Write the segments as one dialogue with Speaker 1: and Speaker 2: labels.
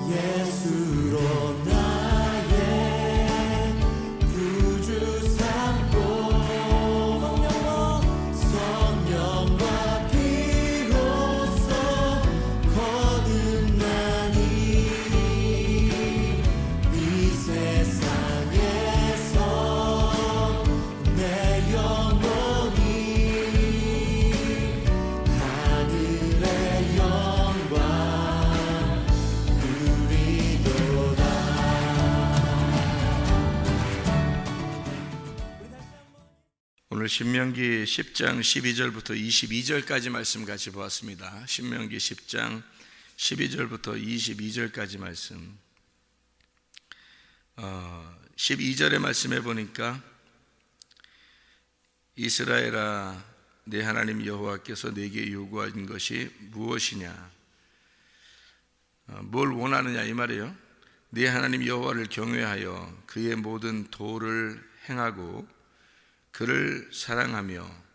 Speaker 1: 예수로 나의 구주 삼고 성령과 피로써 거듭나니 이 세상에서 내 영혼이 하늘의 영광
Speaker 2: 오늘 신명기 10장 12절부터 22절까지 말씀 같이 보았습니다. 신명기 10장 12절부터 22절까지 말씀. 12절의 말씀에 보니까 이스라엘아 내 하나님 여호와께서 내게 요구한 것이 무엇이냐, 뭘 원하느냐 이 말이에요. 네 하나님 여호와를 경외하여 그의 모든 도를 행하고 그를 사랑하며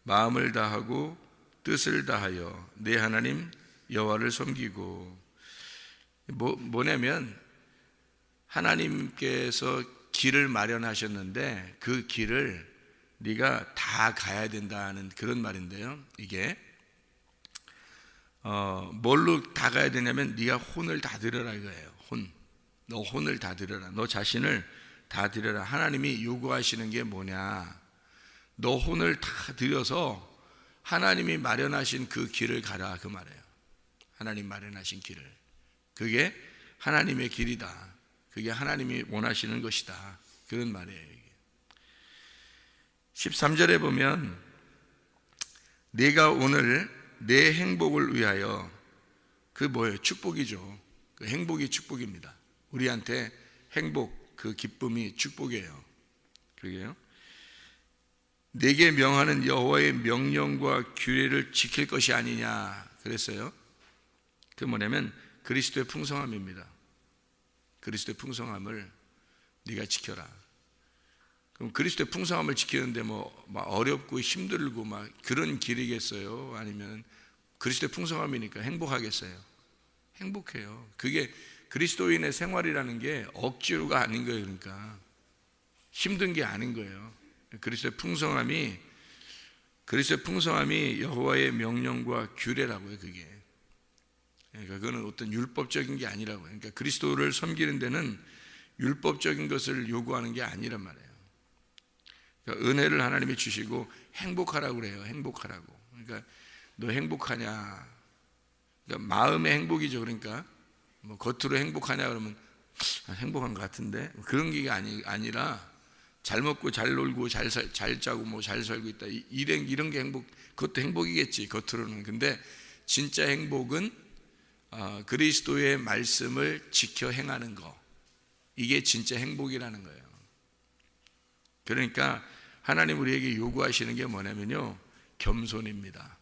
Speaker 2: 마음을 다하고 뜻을 다하여 내 하나님 여호와를 섬기고. 뭐냐면 하나님께서 길을 마련하셨는데 그 길을 네가 다 가야 된다는 그런 말인데요. 이게 뭘로 다 가야 되냐면 네가 혼을 다 들여라 이거예요. 너 혼을 다 들여라. 너 자신을 다 들여라. 하나님이 요구하시는 게 뭐냐, 너 혼을 다 들여서 하나님이 마련하신 그 길을 가라 그 말이에요. 하나님 마련하신 길을, 그게 하나님의 길이다, 그게 하나님이 원하시는 것이다, 그런 말이에요. 13절에 보면 네가 오늘 내 행복을 위하여, 그 뭐예요? 축복이죠. 그 행복이 축복입니다. 우리한테 행복, 그 기쁨이 축복이에요. 그러게요. 내게 명하는 여호와의 명령과 규례를 지킬 것이 아니냐 그랬어요. 그 뭐냐면 그리스도의 풍성함입니다. 그리스도의 풍성함을 네가 지켜라. 그럼 그리스도의 풍성함을 지키는데 막 어렵고 힘들고 막 그런 길이겠어요? 아니면 그리스도의 풍성함이니까 행복하겠어요? 행복해요. 그게 그리스도인의 생활이라는 게 억지로가 아닌 거예요. 그러니까 힘든 게 아닌 거예요. 그리스도의 풍성함이 여호와의 명령과 규례라고요. 그게 그러니까 그거는 어떤 율법적인 게 아니라고요. 그러니까 그리스도를 섬기는 데는 율법적인 것을 요구하는 게 아니란 말이에요. 그러니까 은혜를 하나님이 주시고 행복하라고 그래요. 행복하라고. 그러니까 너 행복하냐? 그러니까 마음의 행복이죠. 그러니까 뭐 겉으로 행복하냐 그러면 행복한 것 같은데, 그런 게 아니라 잘 먹고 잘 놀고 잘 자고 뭐 잘 살고 있다, 이런 게 행복, 그것도 행복이겠지 겉으로는. 근데 진짜 행복은 그리스도의 말씀을 지켜 행하는 거, 이게 진짜 행복이라는 거예요. 그러니까 하나님 우리에게 요구하시는 게 뭐냐면요, 겸손입니다.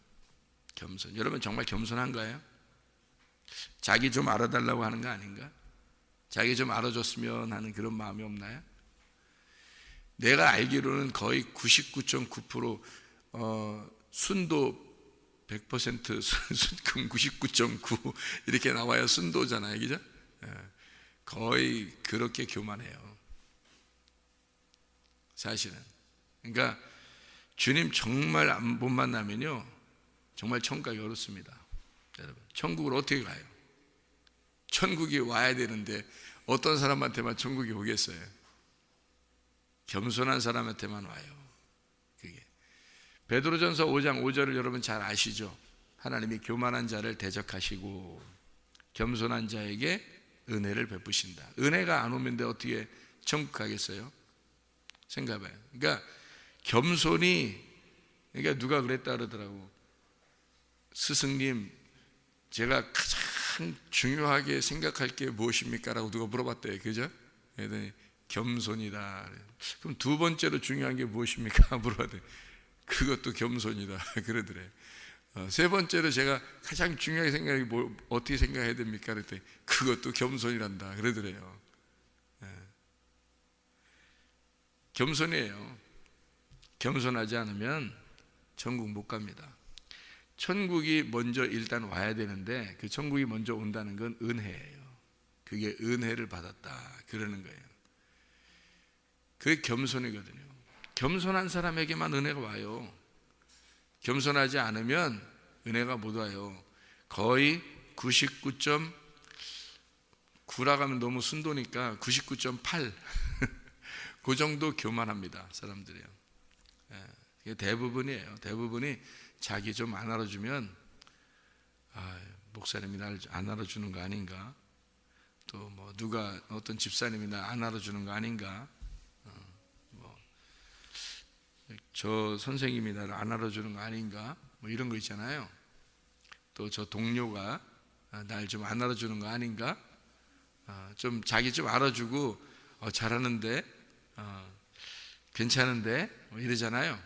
Speaker 2: 겸손. 여러분 정말 겸손한가요? 자기 좀 알아달라고 하는 거 아닌가? 자기 좀 알아줬으면 하는 그런 마음이 없나요? 내가 알기로는 거의 99.9% 순도 100% 순금 99.9 이렇게 나와야 순도잖아요, 그죠? 거의 그렇게 교만해요, 사실은. 그러니까 주님 정말 못 만나면요, 정말 천국 가기 어렵습니다. 여러분, 천국을 어떻게 가요? 천국이 와야 되는데 어떤 사람한테만 천국이 오겠어요? 겸손한 사람한테만 와요. 그게 베드로전서 5장 5절을 여러분 잘 아시죠? 하나님이 교만한 자를 대적하시고 겸손한 자에게 은혜를 베푸신다. 은혜가 안 오면 어떻게 천국 가겠어요? 생각해봐요. 그러니까 겸손이, 그러니까 누가 그랬다 그러더라고. 스승님, 제가 가장 중요하게 생각할 게 무엇입니까? 라고 누가 물어봤대요. 그죠? 그랬더니 겸손이다. 그럼 두 번째로 중요한 게 무엇입니까? 물어봤더니 그것도 겸손이다. 그러더래요. 세 번째로 제가 가장 중요하게 생각하는 게 어떻게 생각해야 됩니까? 그랬더니 그것도 겸손이란다. 그러더래요. 겸손이에요. 겸손하지 않으면 천국 못 갑니다. 천국이 먼저 일단 와야 되는데 그 천국이 먼저 온다는 건 은혜예요. 그게 은혜를 받았다 그러는 거예요. 그게 겸손이거든요. 겸손한 사람에게만 은혜가 와요. 겸손하지 않으면 은혜가 못 와요. 거의 99.9라고 하면 너무 순도니까 99.8 그 정도 교만합니다, 사람들이요. 예, 대부분이에요. 대부분이 자기 좀 안 알아주면 목사님이 날 안 알아주는 거 아닌가, 또 뭐 누가 어떤 집사님이 날 안 알아주는 거 아닌가, 저 선생님이 나를 안 알아주는 거 아닌가, 뭐 이런 거 있잖아요. 또 저 동료가 날 좀 안 알아주는 거 아닌가, 좀 자기 좀 알아주고 잘하는데 괜찮은데 뭐 이러잖아요.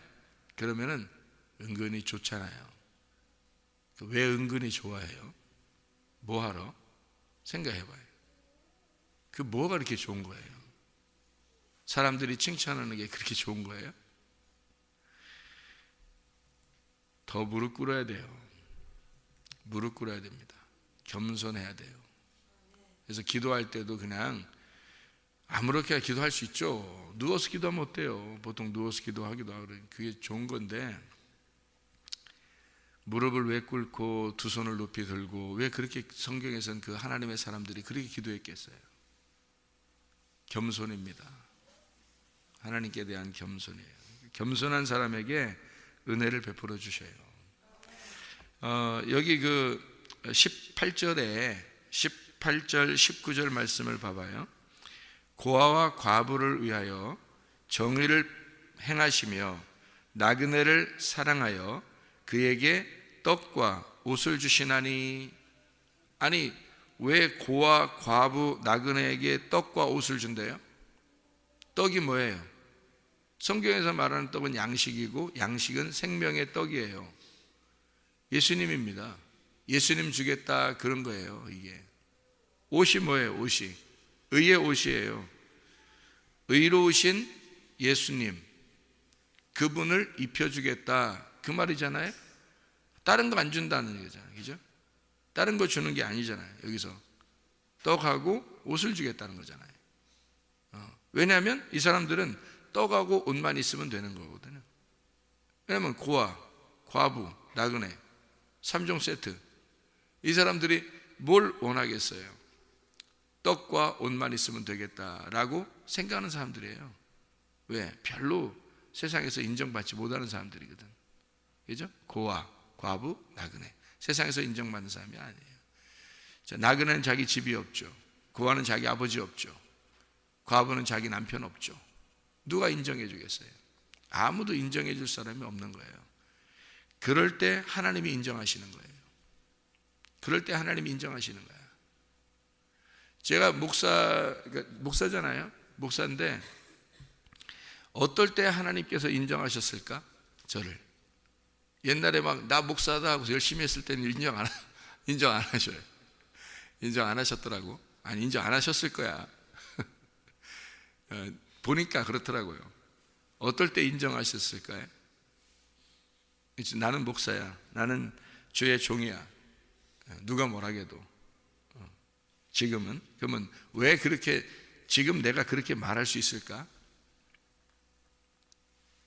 Speaker 2: 그러면은 은근히 좋잖아요. 왜 은근히 좋아해요? 뭐하러? 생각해봐요. 그 뭐가 그렇게 좋은 거예요? 사람들이 칭찬하는 게 그렇게 좋은 거예요? 더 무릎 꿇어야 돼요. 무릎 꿇어야 됩니다. 겸손해야 돼요. 그래서 기도할 때도 그냥 아무렇게나 기도할 수 있죠. 누워서 기도하면 어때요? 보통 누워서 기도하기도 하고 그게 좋은 건데, 무릎을 왜 꿇고 두 손을 높이 들고 왜 그렇게 성경에서는 그 하나님의 사람들이 그렇게 기도했겠어요? 겸손입니다. 하나님께 대한 겸손이에요. 겸손한 사람에게 은혜를 베풀어 주셔요. 여기 그 18절 19절 말씀을 봐봐요. 고아와 과부를 위하여 정의를 행하시며 나그네를 사랑하여 그에게 떡과 옷을 주시나니. 아니, 왜 고아, 과부, 나그네에게 떡과 옷을 준대요? 떡이 뭐예요? 성경에서 말하는 떡은 양식이고, 양식은 생명의 떡이에요. 예수님입니다. 예수님 주겠다 그런 거예요. 이게 옷이 뭐예요? 옷이 의의 옷이에요. 의로우신 예수님, 그분을 입혀주겠다 그 말이잖아요. 다른 거 안 준다는 거잖아요. 그죠? 다른 거 주는 게 아니잖아요. 여기서 떡하고 옷을 주겠다는 거잖아요. 왜냐하면 이 사람들은 떡하고 옷만 있으면 되는 거거든요. 왜냐하면 고아, 과부, 나그네 3종 세트. 이 사람들이 뭘 원하겠어요? 떡과 옷만 있으면 되겠다라고 생각하는 사람들이에요. 왜? 별로 세상에서 인정받지 못하는 사람들이거든. 그죠? 고아, 과부, 나그네. 세상에서 인정받는 사람이 아니에요. 자, 나그네는 자기 집이 없죠. 고아는 자기 아버지 없죠. 과부는 자기 남편 없죠. 누가 인정해 주겠어요? 아무도 인정해 줄 사람이 없는 거예요. 그럴 때 하나님이 인정하시는 거예요. 그럴 때 하나님이 인정하시는 거예요. 제가 목사잖아요. 목사인데 어떨 때 하나님께서 인정하셨을까? 저를. 옛날에 막 나 목사다 하고 열심히 했을 때는 인정 안 하셔요. 인정 안 하셨더라고. 아니, 인정 안 하셨을 거야. 보니까 그렇더라고요. 어떨 때 인정하셨을까요? 나는 목사야. 나는 주의 종이야. 누가 뭐라 해도. 지금은. 그러면 왜 그렇게 지금 내가 그렇게 말할 수 있을까?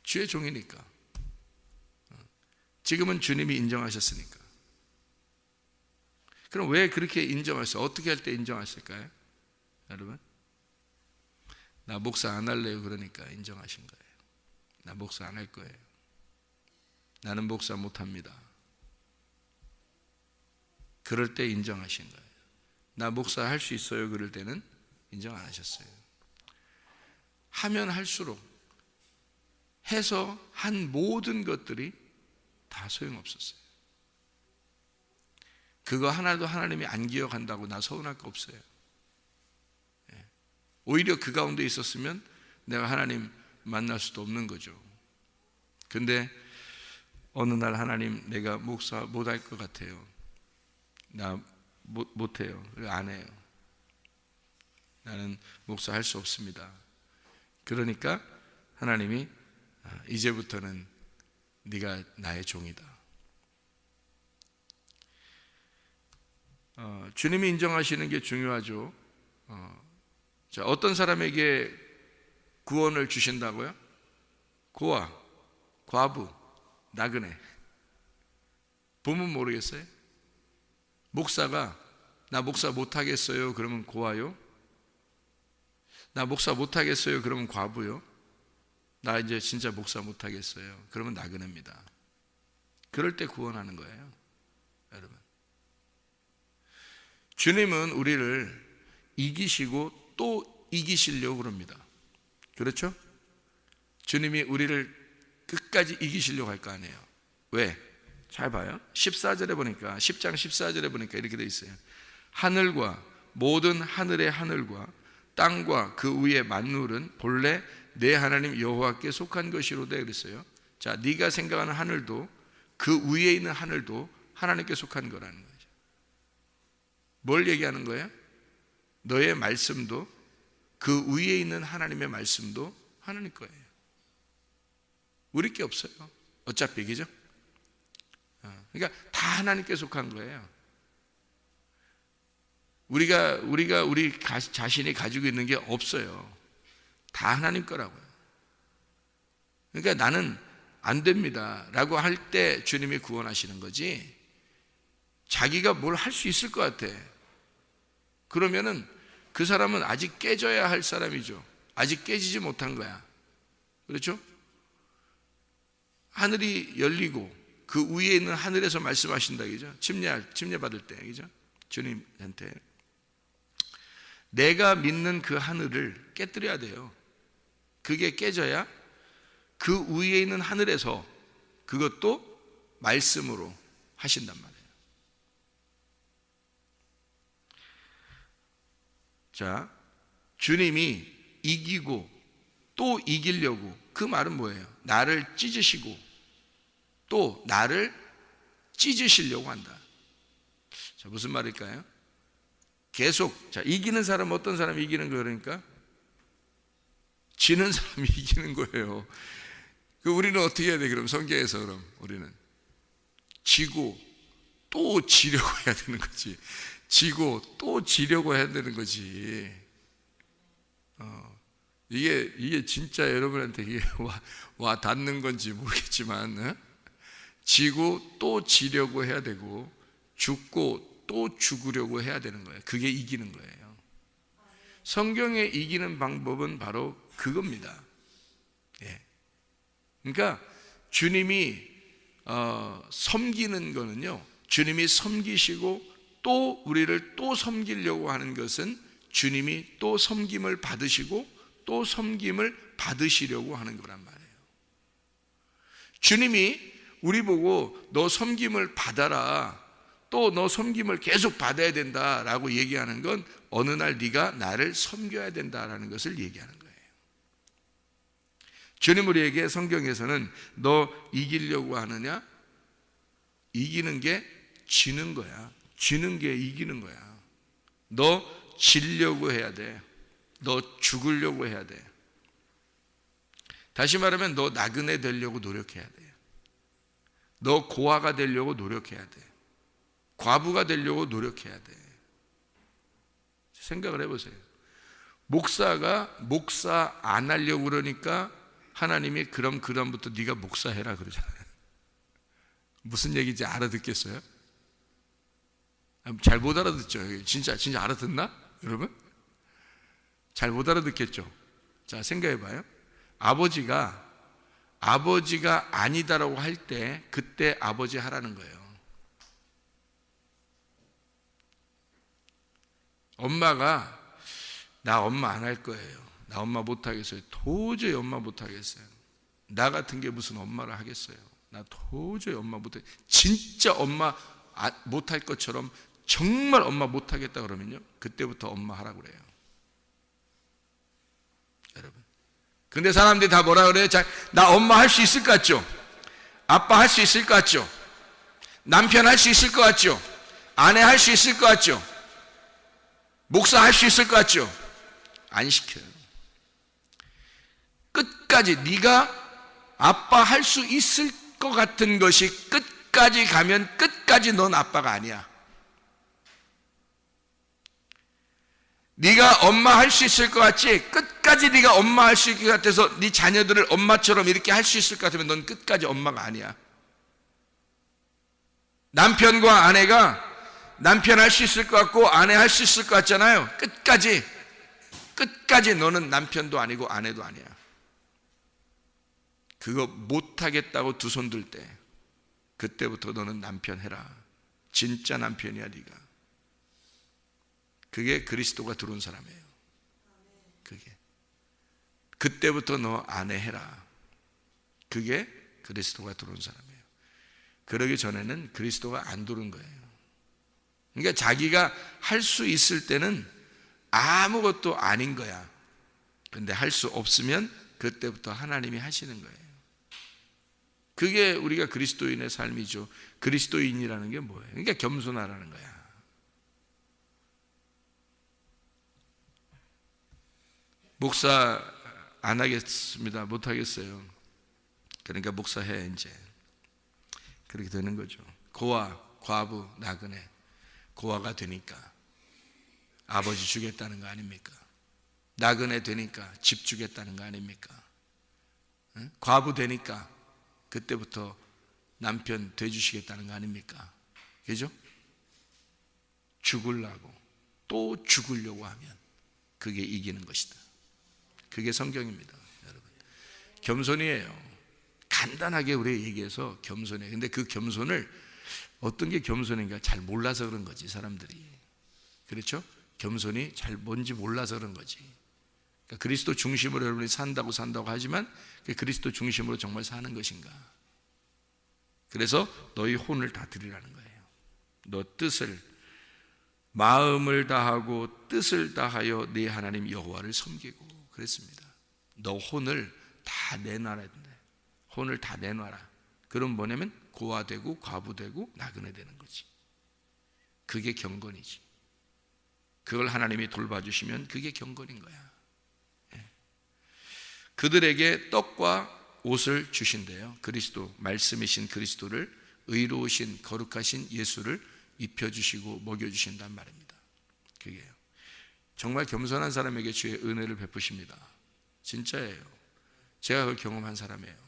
Speaker 2: 주의 종이니까. 지금은 주님이 인정하셨으니까. 그럼 왜 그렇게 인정하셨어요? 어떻게 할 때 인정하실까요? 여러분? 나 목사 안 할래요. 그러니까 인정하신 거예요. 나 목사 안 할 거예요. 나는 목사 못 합니다. 그럴 때 인정하신 거예요. 나 목사 할 수 있어요. 그럴 때는 인정 안 하셨어요. 하면 할수록 해서 한 모든 것들이 다 소용없었어요. 그거 하나도 하나님이 안 기억한다고 나 서운할 거 없어요. 오히려 그 가운데 있었으면 내가 하나님 만날 수도 없는 거죠. 근데 어느 날 하나님, 내가 목사 못 할 것 같아요. 나 못해요. 안 해요. 나는 목사 할 수 없습니다. 그러니까 하나님이 이제부터는 네가 나의 종이다. 주님이 인정하시는 게 중요하죠. 자, 어떤 사람에게 구원을 주신다고요? 고아, 과부, 나그네. 보면 모르겠어요? 목사가 나 목사 못하겠어요 그러면 고아요? 나 목사 못하겠어요 그러면 과부요? 나 이제 진짜 목사 못하겠어요 그러면 나그네입니다. 그럴 때 구원하는 거예요. 여러분, 주님은 우리를 이기시고 또 이기시려고 그럽니다. 그렇죠? 주님이 우리를 끝까지 이기시려고 할 거 아니에요. 왜? 잘 봐요. 14절에 보니까, 10장 14절에 보니까 이렇게 돼 있어요. 하늘과 모든 하늘의 하늘과 땅과 그 위의 만물은 본래 내 하나님 여호와께 속한 것이로다 그랬어요. 자, 네가 생각하는 하늘도 그 위에 있는 하늘도 하나님께 속한 거라는 거죠. 뭘 얘기하는 거예요? 너의 말씀도 그 위에 있는 하나님의 말씀도 하나님 거예요. 우리 게 없어요. 어차피, 그죠? 그러니까 다 하나님께 속한 거예요. 우리가 우리 자신이 가지고 있는 게 없어요. 다 하나님 거라고요. 그러니까 나는 안 됩니다 라고 할 때 주님이 구원하시는 거지, 자기가 뭘 할 수 있을 것 같아 그러면은 그 사람은 아직 깨져야 할 사람이죠. 아직 깨지지 못한 거야. 그렇죠? 하늘이 열리고 그 위에 있는 하늘에서 말씀하신다, 그죠? 침례 받을 때, 그죠? 주님한테 내가 믿는 그 하늘을 깨뜨려야 돼요. 그게 깨져야 그 위에 있는 하늘에서 그것도 말씀으로 하신단 말이에요. 자, 주님이 이기고 또 이기려고, 그 말은 뭐예요? 나를 찢으시고 또 나를 찢으시려고 한다. 자, 무슨 말일까요? 계속, 자, 이기는 사람, 어떤 사람이 이기는 거예요? 그러니까 지는 사람이 이기는 거예요. 그 우리는 어떻게 해야 돼? 그럼 성경에서 그럼 우리는 지고 또 지려고 해야 되는 거지. 지고 또 지려고 해야 되는 거지. 이게 진짜 여러분한테 이게 와 닿는 건지 모르겠지만, 지고 또 지려고 해야 되고 죽고 또 죽으려고 해야 되는 거예요. 그게 이기는 거예요. 성경에 이기는 방법은 바로 그겁니다. 예. 그러니까 주님이 섬기는 거는요, 주님이 섬기시고 또 우리를 또 섬기려고 하는 것은 주님이 또 섬김을 받으시고 또 섬김을 받으시려고 하는 거란 말이에요. 주님이 우리 보고 너 섬김을 받아라, 또 너 섬김을 계속 받아야 된다라고 얘기하는 건 어느 날 네가 나를 섬겨야 된다라는 것을 얘기하는 거예요. 주님 우리에게 성경에서는 너 이기려고 하느냐? 이기는 게 지는 거야. 지는 게 이기는 거야. 너 지려고 해야 돼. 너 죽으려고 해야 돼. 다시 말하면 너 나그네 되려고 노력해야 돼. 너 고아가 되려고 노력해야 돼. 과부가 되려고 노력해야 돼. 생각을 해보세요. 목사가 목사 안 하려고 그러니까 하나님이 그럼 그다음부터 네가 목사해라 그러잖아요. 무슨 얘기인지 알아듣겠어요? 잘 못 알아듣죠. 진짜 알아듣나? 여러분? 잘 못 알아듣겠죠. 자, 생각해봐요. 아버지가 아니다라고 할 때 그때 아버지 하라는 거예요. 엄마가 나 엄마 안 할 거예요. 나 엄마 못 하겠어요. 도저히 엄마 못 하겠어요. 나 같은 게 무슨 엄마를 하겠어요. 나 도저히 엄마 못 해. 진짜 엄마 못 할 것처럼 정말 엄마 못 하겠다 그러면요, 그때부터 엄마 하라고 그래요. 여러분. 근데 사람들이 다 뭐라 그래요? 자, 나 엄마 할 수 있을 것 같죠? 아빠 할 수 있을 것 같죠? 남편 할 수 있을 것 같죠? 아내 할 수 있을 것 같죠? 목사 할 수 있을 것 같죠? 안 시켜요. 끝까지 네가 아빠 할 수 있을 것 같은 것이 끝까지 가면 끝까지 넌 아빠가 아니야. 네가 엄마 할 수 있을 것 같지? 끝까지 네가 엄마 할 수 있을 것 같아서 네 자녀들을 엄마처럼 이렇게 할 수 있을 것 같으면 넌 끝까지 엄마가 아니야. 남편과 아내가 남편 할 수 있을 것 같고 아내 할 수 있을 것 같잖아요. 끝까지 너는 남편도 아니고 아내도 아니야. 그거 못하겠다고 두 손 들 때 그때부터 너는 남편 해라. 진짜 남편이야 네가. 그게 그리스도가 들어온 사람이에요. 그때부터 너 아내 해라. 그게 그리스도가 들어온 사람이에요. 그러기 전에는 그리스도가 안 들어온 거예요. 그러니까 자기가 할 수 있을 때는 아무것도 아닌 거야. 근데 할 수 없으면 그때부터 하나님이 하시는 거예요. 그게 우리가 그리스도인의 삶이죠. 그리스도인이라는 게 뭐예요? 그러니까 겸손하라는 거야. 목사 안 하겠습니다. 못 하겠어요. 그러니까 목사해 이제. 그렇게 되는 거죠. 고아, 과부, 나그네. 고아가 되니까 아버지 주겠다는 거 아닙니까? 나그네 되니까 집 주겠다는 거 아닙니까? 응? 과부 되니까 그때부터 남편 돼주시겠다는 거 아닙니까? 그죠? 죽으려고 또 죽으려고 하면 그게 이기는 것이다. 그게 성경입니다, 여러분. 겸손이에요. 간단하게 우리 얘기해서 겸손이에요. 근데 그 겸손을 어떤 게 겸손인가 잘 몰라서 그런 거지, 사람들이. 그렇죠? 겸손이 잘 뭔지 몰라서 그런 거지. 그러니까 그리스도 중심으로 여러분이 산다고 하지만 그리스도 중심으로 정말 사는 것인가? 그래서 너희 혼을 다 드리라는 거예요. 너 뜻을, 마음을 다하고 뜻을 다하여 네 하나님 여호와를 섬기고 그랬습니다. 너 혼을 다 내놔야 된다. 혼을 다 내놔라. 그럼 뭐냐면 고아되고 과부되고 나그네 되는 거지. 그게 경건이지. 그걸 하나님이 돌봐주시면 그게 경건인 거야. 그들에게 떡과 옷을 주신대요. 그리스도, 말씀이신 그리스도를, 의로우신 거룩하신 예수를 입혀주시고 먹여주신단 말입니다. 그게요. 정말 겸손한 사람에게 주의 은혜를 베푸십니다. 진짜예요. 제가 그걸 경험한 사람이에요.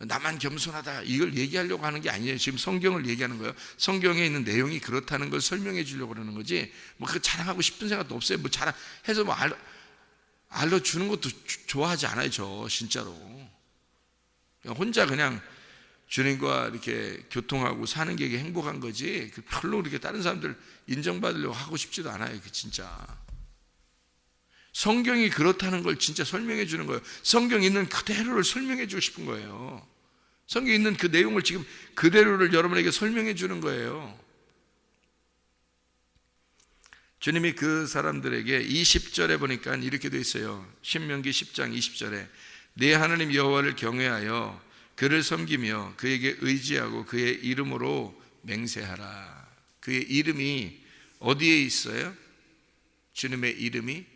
Speaker 2: 나만 겸손하다 이걸 얘기하려고 하는 게 아니에요. 지금 성경을 얘기하는 거예요. 성경에 있는 내용이 그렇다는 걸 설명해 주려고 그러는 거지. 뭐 그 자랑하고 싶은 생각도 없어요. 뭐 자랑해서 뭐 알려주는 것도 좋아하지 않아요. 저 진짜로. 혼자 그냥 주님과 이렇게 교통하고 사는 게 행복한 거지. 별로 이렇게 다른 사람들 인정받으려고 하고 싶지도 않아요. 진짜. 성경이 그렇다는 걸 진짜 설명해 주는 거예요. 성경에 있는 그대로를 설명해 주고 싶은 거예요. 성경에 있는 그 내용을 지금 그대로를 여러분에게 설명해 주는 거예요. 주님이 그 사람들에게 20절에 보니까 이렇게 돼 있어요. 신명기 10장 20절에 네 하나님 여호와를 경외하여 그를 섬기며 그에게 의지하고 그의 이름으로 맹세하라. 그의 이름이 어디에 있어요? 주님의 이름이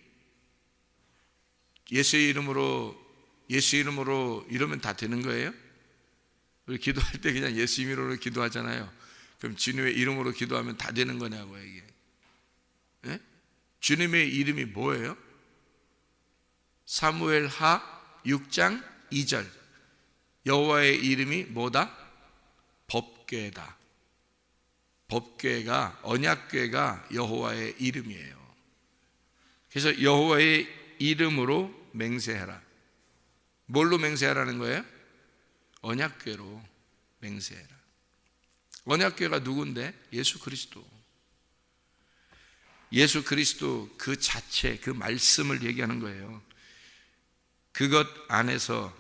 Speaker 2: 예수의 이름으로 이러면 다 되는 거예요? 우리 기도할 때 그냥 예수 이름으로 기도하잖아요. 그럼 주님의 이름으로 기도하면 다 되는 거냐고요, 이게. 네? 주님의 이름이 뭐예요? 사무엘하 6장 2절 여호와의 이름이 뭐다? 법궤다. 법궤가, 언약궤가 여호와의 이름이에요. 그래서 여호와의 이름으로 맹세하라. 뭘로 맹세하라는 거예요? 언약궤로 맹세해라. 언약궤가 누군데? 예수 그리스도. 예수 그리스도 그 자체, 그 말씀을 얘기하는 거예요. 그것 안에서,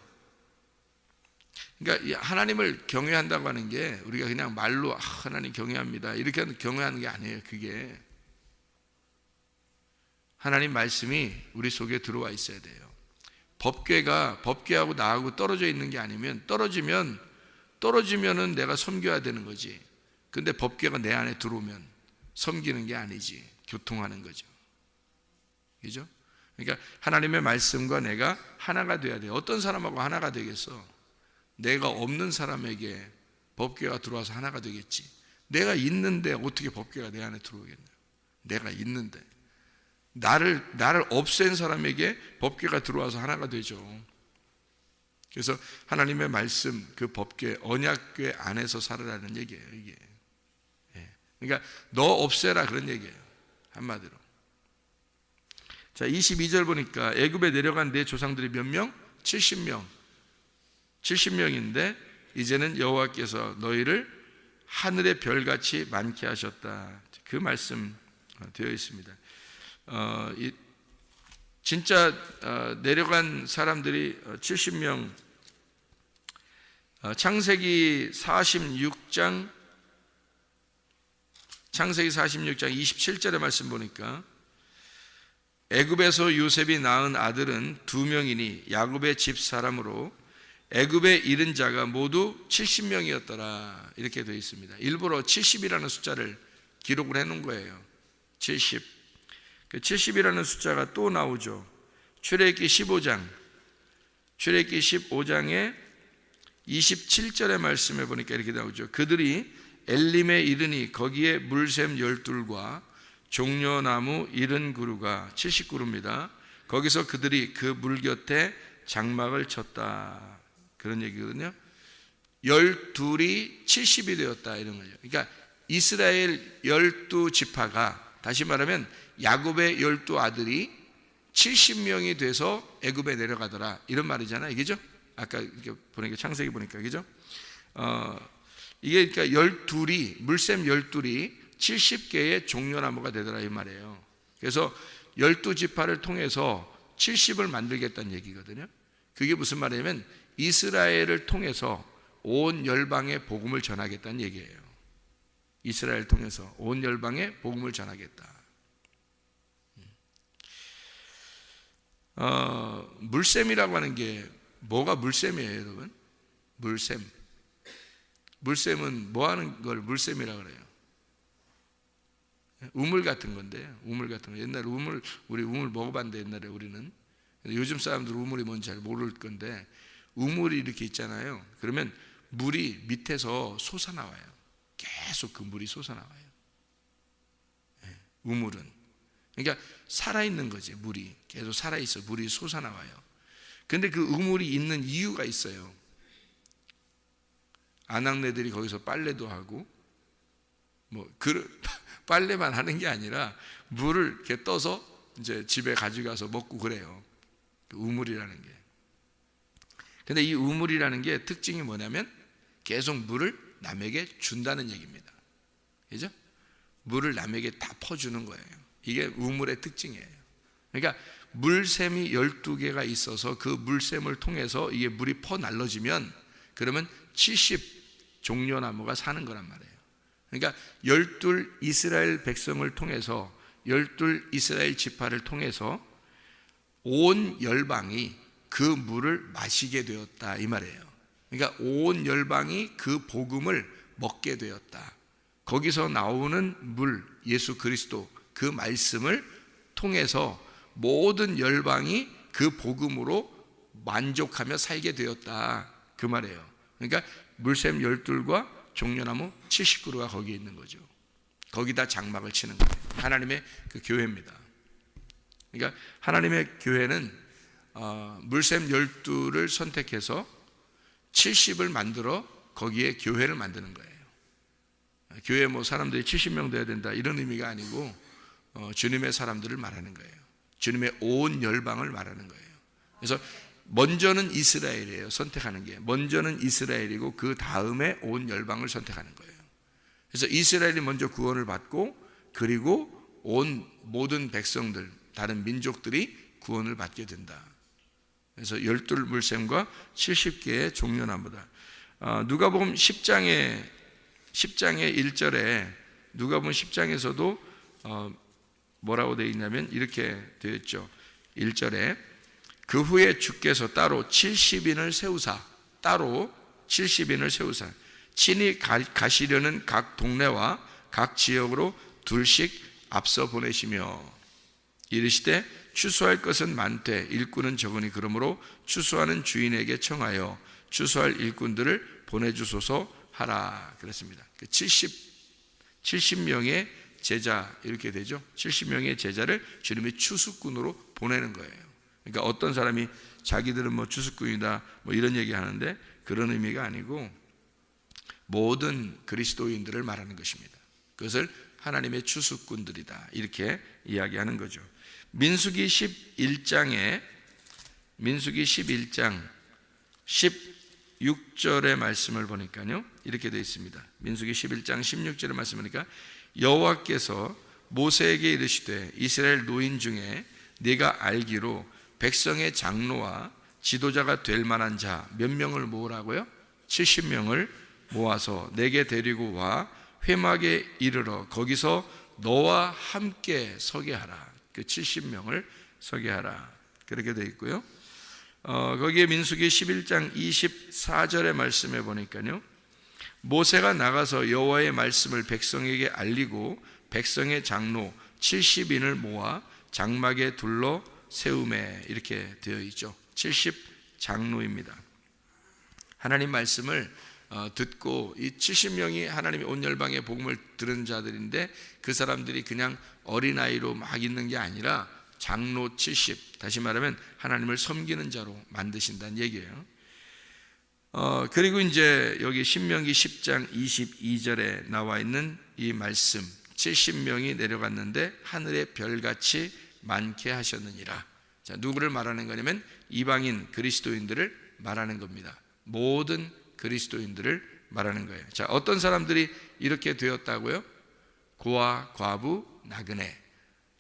Speaker 2: 그러니까 하나님을 경외한다고 하는 게 우리가 그냥 말로 하나님 경외합니다 이렇게 경외하는 게 아니에요. 그게 하나님 말씀이 우리 속에 들어와 있어야 돼요. 법궤하고 나하고 떨어져 있는 게 아니면 떨어지면은 내가 섬겨야 되는 거지. 근데 법궤가 내 안에 들어오면 섬기는 게 아니지. 교통하는 거죠. 그죠? 그러니까 하나님의 말씀과 내가 하나가 돼야 돼요. 어떤 사람하고 하나가 되겠어? 내가 없는 사람에게 법궤가 들어와서 하나가 되겠지. 내가 있는데 어떻게 법궤가 내 안에 들어오겠냐? 내가 있는데. 나를 없앤 사람에게 법궤가 들어와서 하나가 되죠. 그래서 하나님의 말씀, 그 법궤, 언약궤 안에서 살으라는 얘기예요, 이게. 그러니까 너 없애라 그런 얘기예요, 한마디로. 자, 22절 보니까 애굽에 내려간 내 조상들이 몇 명? 70명. 70명인데 이제는 여호와께서 너희를 하늘의 별같이 많게 하셨다. 그 말씀 되어 있습니다. 진짜 내려간 사람들이 70명. 창세기 46장 27절의 말씀 보니까 애굽에서 요셉이 낳은 아들은 2명이니 야곱의 집 사람으로 애굽에 이른 자가 모두 70명이었더라. 이렇게 되어 있습니다. 일부러 70이라는 숫자를 기록을 해놓은 거예요. 70. 그 70이라는 숫자가 또 나오죠. 출애굽기 15장에 27절의 말씀에 보니까 이렇게 나오죠. 그들이 엘림에 이르니 거기에 물샘 12과 종려나무 70그루가 70그루입니다. 거기서 그들이 그 물 곁에 장막을 쳤다. 그런 얘기거든요. 12이 70이 되었다, 이런 거죠. 그러니까 이스라엘 12지파가, 다시 말하면 야곱의 12아들이 70명이 돼서 애굽에 내려가더라, 이런 말이잖아요. 이게죠? 아까 보니까 창세기 보니까, 그죠? 이게 그러니까 12이, 물샘 12이 70개의 종려나무가 되더라, 이 말이에요. 그래서 12지파를 통해서 70을 만들겠다는 얘기거든요. 그게 무슨 말이냐면 이스라엘을 통해서 온 열방에 복음을 전하겠다는 얘기예요. 이스라엘을 통해서 온 열방에 복음을 전하겠다. 물샘이라고 하는 게 뭐가 물샘이에요, 여러분? 물샘은 뭐 하는 걸 물샘이라고 그래요? 우물 같은 건데, 우물 같은 거. 옛날에 우리 우물 먹어봤는데, 옛날에 우리는. 요즘 사람들은 우물이 뭔지 잘 모를 건데, 우물이 이렇게 있잖아요. 그러면 물이 밑에서 솟아나와요. 계속 그 물이 솟아나와요. 우물은. 그러니까 살아있는 거지, 물이. 계속 살아있어. 물이 솟아나와요. 근데 그 우물이 있는 이유가 있어요. 아낙네들이 거기서 빨래도 하고, 빨래만 하는 게 아니라 물을 이렇게 떠서 이제 집에 가져가서 먹고 그래요. 그 우물이라는 게. 근데 이 우물이라는 게 특징이 뭐냐면 계속 물을 남에게 준다는 얘기입니다. 그죠? 물을 남에게 다 퍼주는 거예요. 이게 우물의 특징이에요. 그러니까 물샘이 12개가 있어서 그 물샘을 통해서 이게 물이 퍼날러지면 그러면 70 종려나무가 사는 거란 말이에요. 그러니까 12 이스라엘 백성을 통해서 12 이스라엘 지파를 통해서 온 열방이 그 물을 마시게 되었다, 이 말이에요. 그러니까 온 열방이 그 복음을 먹게 되었다. 거기서 나오는 물, 예수 그리스도, 그 말씀을 통해서 모든 열방이 그 복음으로 만족하며 살게 되었다, 그 말이에요. 그러니까 물샘 12과 종려나무 70그루가 거기에 있는 거죠. 거기다 장막을 치는 거예요. 하나님의 그 교회입니다. 그러니까 하나님의 교회는 물샘 12를 선택해서 70을 만들어 거기에 교회를 만드는 거예요. 교회 사람들이 70명 돼야 된다, 이런 의미가 아니고 주님의 사람들을 말하는 거예요. 주님의 온 열방을 말하는 거예요. 그래서 먼저는 이스라엘이에요. 선택하는 게 먼저는 이스라엘이고 그 다음에 온 열방을 선택하는 거예요. 그래서 이스라엘이 먼저 구원을 받고 그리고 온 모든 백성들, 다른 민족들이 구원을 받게 된다. 그래서 12 물샘과 70개의 종려나무다. 누가복음 10장의 1절에 누가복음 10장에서도 뭐라고 되어 있냐면 이렇게 되어 있죠. 1절에 그 후에 주께서 따로 70인을 세우사 친히 가시려는 각 동네와 각 지역으로 둘씩 앞서 보내시며 이르시되 추수할 것은 많되 일꾼은 적으니 그러므로 추수하는 주인에게 청하여 추수할 일꾼들을 보내주소서 하라 그랬습니다. 70명의 제자 이렇게 되죠. 70명의 제자를 주님이 추수꾼으로 보내는 거예요. 그러니까 어떤 사람이 자기들은 뭐 추수꾼이다 뭐 이런 얘기 하는데 그런 의미가 아니고 모든 그리스도인들을 말하는 것입니다. 그것을 하나님의 추수꾼들이다 이렇게 이야기하는 거죠. 민수기 11장 16절의 말씀을 보니까요 이렇게 되어 있습니다. 민수기 11장 16절의 말씀 보니까 여호와께서 모세에게 이르시되 이스라엘 노인 중에 네가 알기로 백성의 장로와 지도자가 될 만한 자 몇 명을 모으라고요? 70명을 모아서 내게 데리고 와 회막에 이르러 거기서 너와 함께 서게 하라. 그 70명을 서게 하라. 그렇게 되어 있고요. 거기에 민수기 11장 24절의 말씀에 보니까요 모세가 나가서 여호와의 말씀을 백성에게 알리고 백성의 장로 70인을 모아 장막에 둘러 세우매 이렇게 되어 있죠. 70장로입니다. 하나님 말씀을 듣고 이 70명이 하나님의 온 열방의 복음을 들은 자들인데 그 사람들이 그냥 어린아이로 막 있는 게 아니라 장로 70, 다시 말하면 하나님을 섬기는 자로 만드신다는 얘기예요. 그리고 이제 여기 신명기 10장 22절에 나와 있는 이 말씀 70명이 내려갔는데 하늘에 별같이 많게 하셨느니라. 자, 누구를 말하는 거냐면 이방인 그리스도인들을 말하는 겁니다. 모든 그리스도인들을 말하는 거예요. 자, 어떤 사람들이 이렇게 되었다고요? 고아, 과부, 나그네,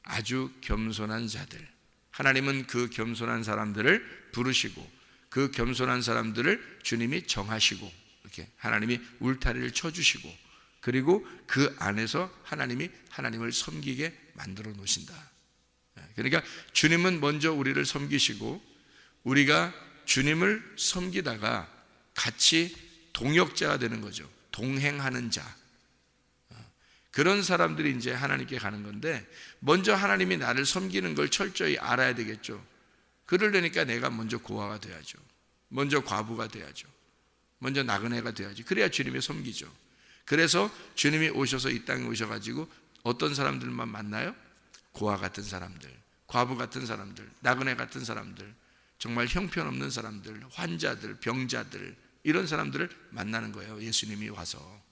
Speaker 2: 아주 겸손한 자들. 하나님은 그 겸손한 사람들을 부르시고 그 겸손한 사람들을 주님이 정하시고 이렇게 하나님이 울타리를 쳐주시고 그리고 그 안에서 하나님이 하나님을 섬기게 만들어 놓으신다. 그러니까 주님은 먼저 우리를 섬기시고 우리가 주님을 섬기다가 같이 동역자가 되는 거죠. 동행하는 자. 그런 사람들이 이제 하나님께 가는 건데 먼저 하나님이 나를 섬기는 걸 철저히 알아야 되겠죠. 그러려니까 내가 먼저 고아가 돼야죠. 먼저 과부가 돼야죠. 먼저 나그네가 돼야지. 그래야 주님이 섬기죠. 그래서 주님이 오셔서 이 땅에 오셔가지고 어떤 사람들만 만나요? 고아 같은 사람들, 과부 같은 사람들, 나그네 같은 사람들, 정말 형편없는 사람들, 환자들, 병자들 이런 사람들을 만나는 거예요. 예수님이 와서.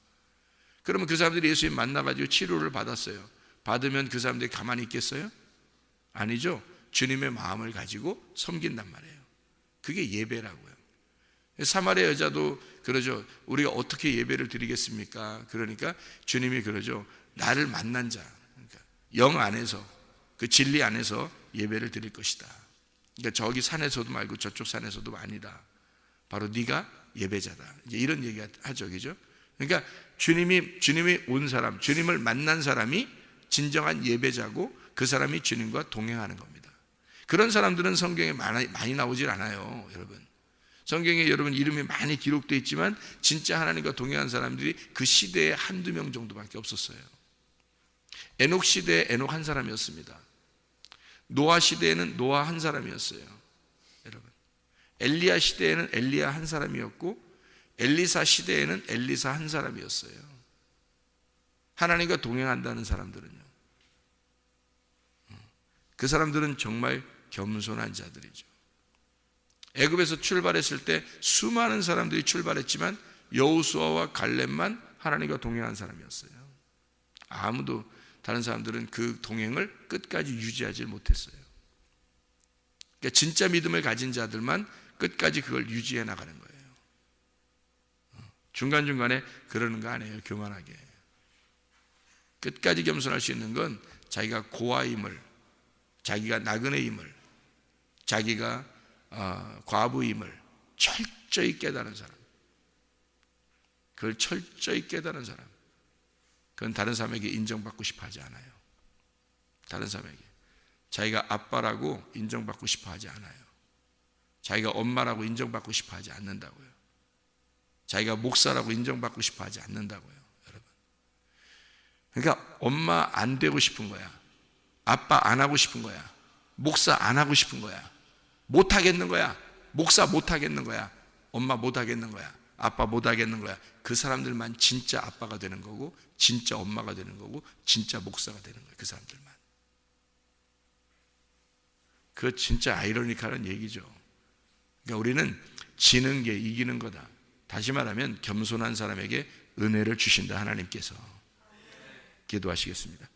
Speaker 2: 그러면 그 사람들이 예수님 만나가지고 치료를 받았어요. 받으면 그 사람들이 가만히 있겠어요? 아니죠. 주님의 마음을 가지고 섬긴단 말이에요. 그게 예배라고요. 사마리아 여자도 그러죠. 우리가 어떻게 예배를 드리겠습니까? 그러니까 주님이 그러죠. 나를 만난 자, 그러니까 영 안에서 그 진리 안에서 예배를 드릴 것이다. 그러니까 저기 산에서도 말고 저쪽 산에서도 아니다. 바로 네가 예배자다. 이제 이런 얘기가 하죠, 그죠? 그러니까 주님이 온 사람, 주님을 만난 사람이 진정한 예배자고 그 사람이 주님과 동행하는 겁니다. 그런 사람들은 성경에 많이 나오질 않아요, 여러분. 성경에 여러분 이름이 많이 기록되어 있지만 진짜 하나님과 동행한 사람들이 그 시대에 한두 명 정도밖에 없었어요. 에녹 시대에 에녹 한 사람이었습니다. 노아 시대에는 노아 한 사람이었어요, 여러분. 엘리야 시대에는 엘리야 한 사람이었고 엘리사 시대에는 엘리사 한 사람이었어요. 하나님과 동행한다는 사람들은요, 그 사람들은 정말 겸손한 자들이죠. 애굽에서 출발했을 때 수많은 사람들이 출발했지만 여호수아와 갈렙만 하나님과 동행한 사람이었어요. 아무도 다른 사람들은 그 동행을 끝까지 유지하지 못했어요. 그러니까 진짜 믿음을 가진 자들만 끝까지 그걸 유지해 나가는 거예요. 중간중간에 그러는 거 아니에요. 교만하게. 끝까지 겸손할 수 있는 건 자기가 고아임을, 자기가 나그네임을, 자기가 과부임을 철저히 깨달은 사람, 그걸 철저히 깨달은 사람, 그건 다른 사람에게 인정받고 싶어 하지 않아요. 다른 사람에게 자기가 아빠라고 인정받고 싶어 하지 않아요. 자기가 엄마라고 인정받고 싶어 하지 않는다고요. 자기가 목사라고 인정받고 싶어 하지 않는다고요, 여러분. 그러니까 엄마 안 되고 싶은 거야. 아빠 안 하고 싶은 거야. 목사 안 하고 싶은 거야. 못 하겠는 거야. 목사 못 하겠는 거야. 엄마 못 하겠는 거야. 아빠 못 하겠는 거야. 그 사람들만 진짜 아빠가 되는 거고, 진짜 엄마가 되는 거고, 진짜 목사가 되는 거예요. 그 사람들만. 그거 진짜 아이러니컬한 얘기죠. 그러니까 우리는 지는 게 이기는 거다. 다시 말하면 겸손한 사람에게 은혜를 주신다, 하나님께서. 기도하시겠습니다.